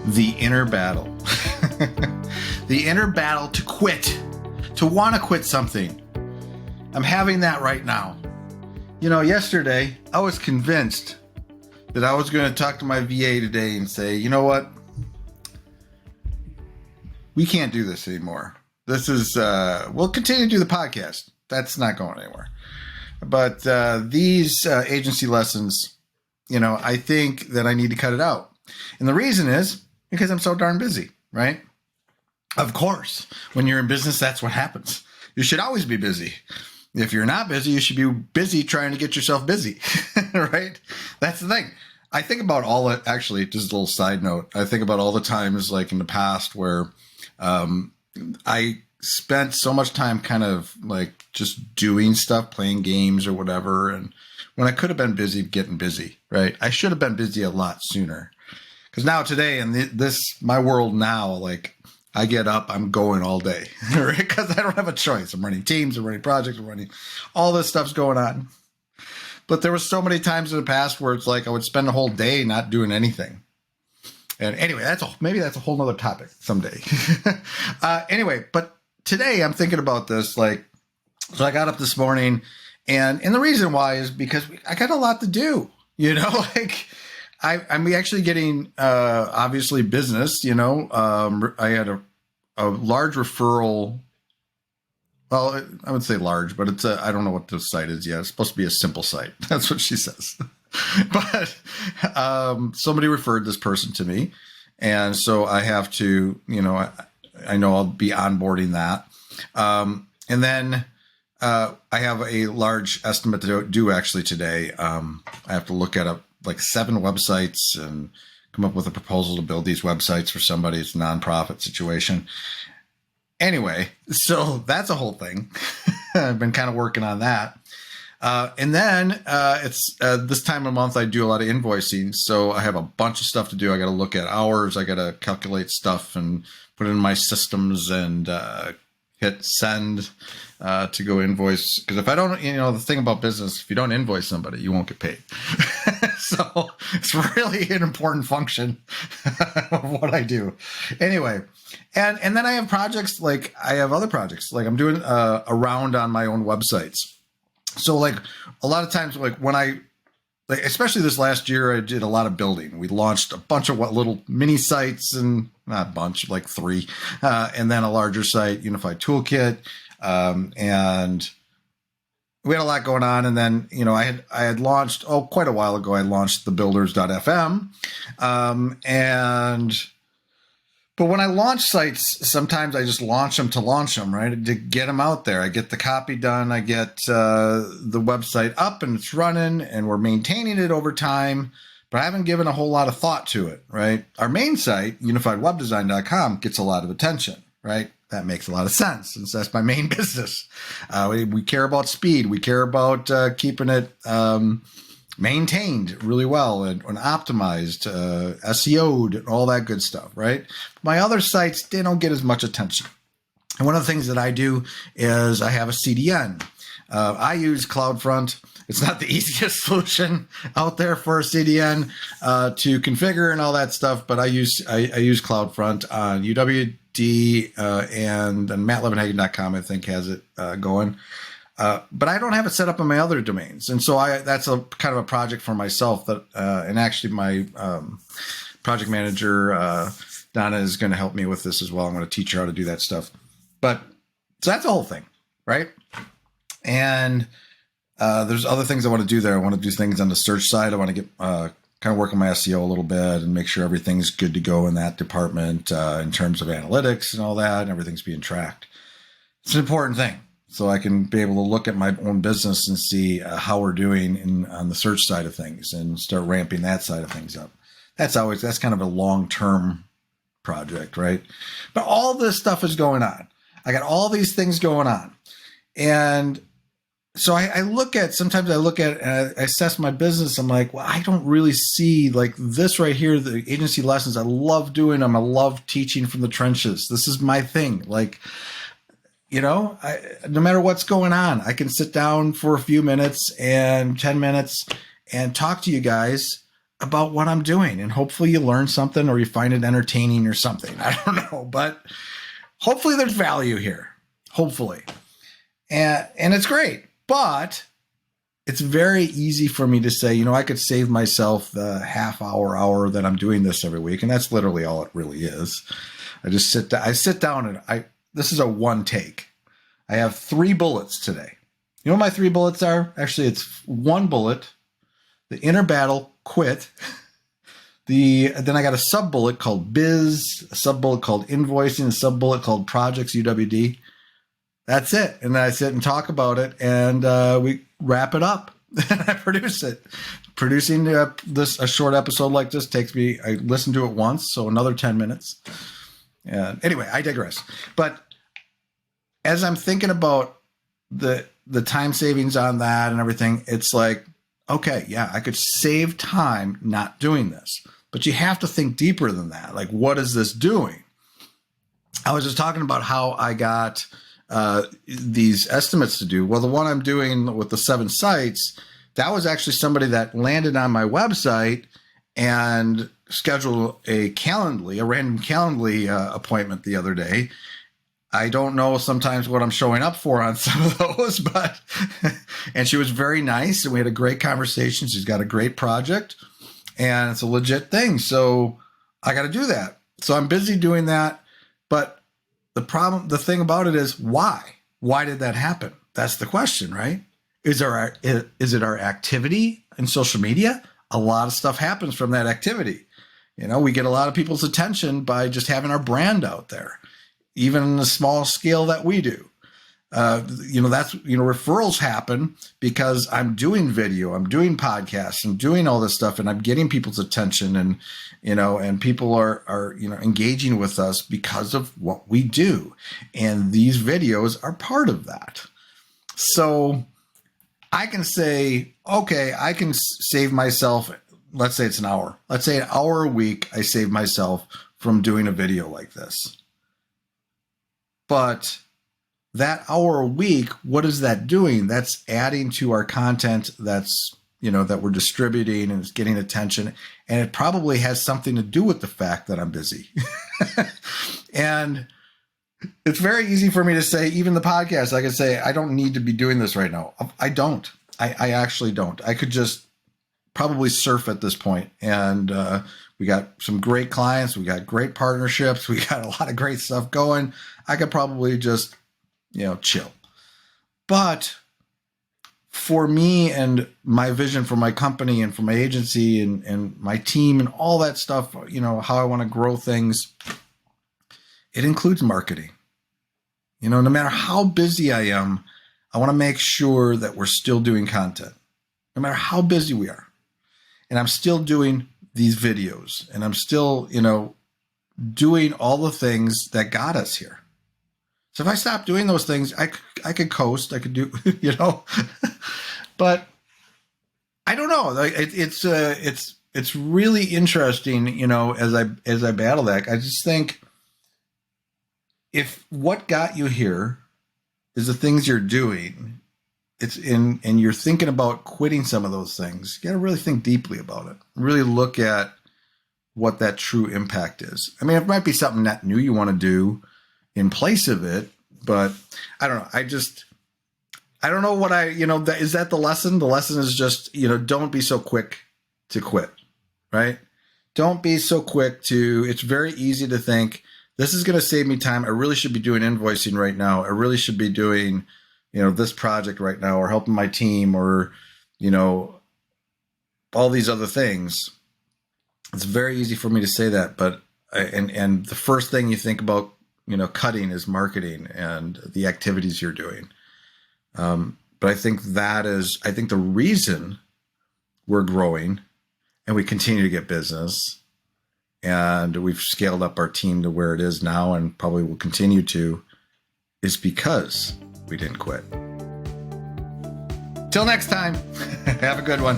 The inner battle. The inner battle to quit, to want to quit something. I'm having that right now. You know, yesterday I was convinced that I was going to talk to my VA today and say, you know what? We can't do this anymore. This is, we'll continue to do the podcast. That's not going anywhere. But these agency lessons, you know, I think that I need to cut it out. And the reason is because I'm so darn busy, right? Of course, when you're in business, that's what happens. You should always be busy. If you're not busy, you should be busy trying to get yourself busy, right? That's the thing. I think about all it, actually, just a little side note. I think about all the times like in the past where I spent so much time kind of like just doing stuff, playing games or whatever. And when I could have been busy getting busy, right? I should have been busy a lot sooner. Because now today in this, my world now, like I get up, I'm going all day, right? Because I don't have a choice. I'm running teams, I'm running projects, I'm running all this stuff's going on. But there was so many times in the past where it's like I would spend a whole day not doing anything. And anyway, maybe that's a whole nother topic someday. Anyway, but today I'm thinking about this. Like, so I got up this morning, and the reason why is because I got a lot to do. You know, like I'm actually getting obviously business. You know, I had a large referral. Well, I would say large, but it's I don't know what the site is yet. It's supposed to be a simple site. That's what she says. But somebody referred this person to me. And so I have to, you know, I know I'll be onboarding that. And then I have a large estimate to do actually today. I have to look at like 7 websites and come up with a proposal to build these websites for somebody. It's a nonprofit situation. Anyway, so that's a whole thing. I've been kind of working on that. And then it's this time of month I do a lot of invoicing. So I have a bunch of stuff to do. I got to look at hours. I got to calculate stuff and put it in my systems and hit send to go invoice. Because if I don't, you know, the thing about business, if you don't invoice somebody, you won't get paid. So it's really an important function of what I do. Anyway, and then I have projects, like I have other projects. Like I'm doing a round on my own websites. So like a lot of times, like when like especially this last year, I did a lot of building. We launched a bunch of little mini sites, and not a bunch, like 3, and then a larger site, Unified Toolkit. And we had a lot going on. And then, you know, I had launched, quite a while ago, I launched the builders.fm. But when I launch sites, sometimes I just launch them, right? To get them out there. I get the copy done. I get the website up and it's running and we're maintaining it over time, but I haven't given a whole lot of thought to it, right? Our main site, unifiedwebdesign.com, gets a lot of attention, right? That makes a lot of sense since that's my main business. We care about speed. We care about keeping it maintained really well and optimized, SEO'd, and all that good stuff, right? My other sites, they don't get as much attention. And one of the things that I do is I have a CDN. I use CloudFront. It's not the easiest solution out there for a CDN to configure and all that stuff, but I use CloudFront on UWD and MattLevenhagen.com, I think, has it going. But I don't have it set up on my other domains. And so that's a kind of a project for myself that, and actually my project manager, Donna, is going to help me with this as well. I'm going to teach her how to do that stuff. But so that's the whole thing, right? And there's other things I want to do there. I want to do things on the search side. I want to get kind of work on my SEO a little bit and make sure everything's good to go in that department in terms of analytics and all that, and everything's being tracked. It's an important thing. So I can be able to look at my own business and see how we're doing on the search side of things and start ramping that side of things up. That's kind of a long-term project, right? But all this stuff is going on. I got all these things going on. And so sometimes I look at and I assess my business. I'm like, well, I don't really see like this right here, the agency lessons. I love doing them. I love teaching from the trenches. This is my thing. Like, you know, no matter what's going on, I can sit down for a few minutes and 10 minutes and talk to you guys about what I'm doing. And hopefully you learn something or you find it entertaining or something. I don't know, but hopefully there's value here. Hopefully. And it's great. But it's very easy for me to say, I could save myself the half hour that I'm doing this every week. And that's literally all it really is. I sit down and this is a one take. I have 3 bullets today. You know what my 3 bullets are? Actually, it's 1 bullet, the inner battle, quit. Then I got a sub bullet called biz, a sub bullet called invoicing, a sub bullet called projects, UWD. That's it. And then I sit and talk about it, and we wrap it up. And I produce it. Producing a short episode like this takes me, I listen to it once, so another 10 minutes. And anyway, I digress. But as I'm thinking about the time savings on that and everything, it's like, okay, yeah, I could save time not doing this. But you have to think deeper than that. Like, what is this doing? I was just talking about how I got these estimates to do. Well, the one I'm doing with the 7 sites, that was actually somebody that landed on my website and scheduled a random Calendly appointment the other day. I don't know sometimes what I'm showing up for on some of those, but, and she was very nice and we had a great conversation. She's got a great project and it's a legit thing. So I got to do that. So I'm busy doing that. But the thing about it is why? Why did that happen? That's the question, right? Is it our activity in social media? A lot of stuff happens from that activity. We get a lot of people's attention by just having our brand out there, even in the small scale that we do. Referrals happen because I'm doing video, I'm doing podcasts, I'm doing all this stuff, and I'm getting people's attention, and people are engaging with us because of what we do. And these videos are part of that. So I can say, okay, I can save myself, let's say it's an hour. Let's say an hour a week I save myself from doing a video like this. But that hour a week, what is that doing? That's adding to our content that's, that we're distributing and it's getting attention. And it probably has something to do with the fact that I'm busy. And it's very easy for me to say, even the podcast, I could say, I don't need to be doing this right now. I don't. I actually don't. I could just probably surf at this point. And we got some great clients. We got great partnerships. We got a lot of great stuff going. I could probably just chill. But for me and my vision for my company and for my agency and my team and all that stuff, how I want to grow things, it includes marketing. No matter how busy I am, I want to make sure that we're still doing content, no matter how busy we are. And I'm still doing these videos and I'm still, doing all the things that got us here. So if I stop doing those things, I could coast, I could do, but I don't know. It's really interesting, as I battle that. I just think if what got you here is the things you're doing, and you're thinking about quitting some of those things, you got to really think deeply about it. Really look at what that true impact is. I mean, it might be something that new you want to do in place of it, but I don't know. I don't know what is that the lesson? The lesson is just, don't be so quick to quit, right? Don't be so quick it's very easy to think this is going to save me time. I really should be doing invoicing right now. I really should be doing, this project right now or helping my team or, all these other things. It's very easy for me to say that, but and the first thing you think about, cutting is marketing and the activities you're doing. But I think the reason we're growing and we continue to get business and we've scaled up our team to where it is now and probably will continue to is because we didn't quit. Till next time, have a good one.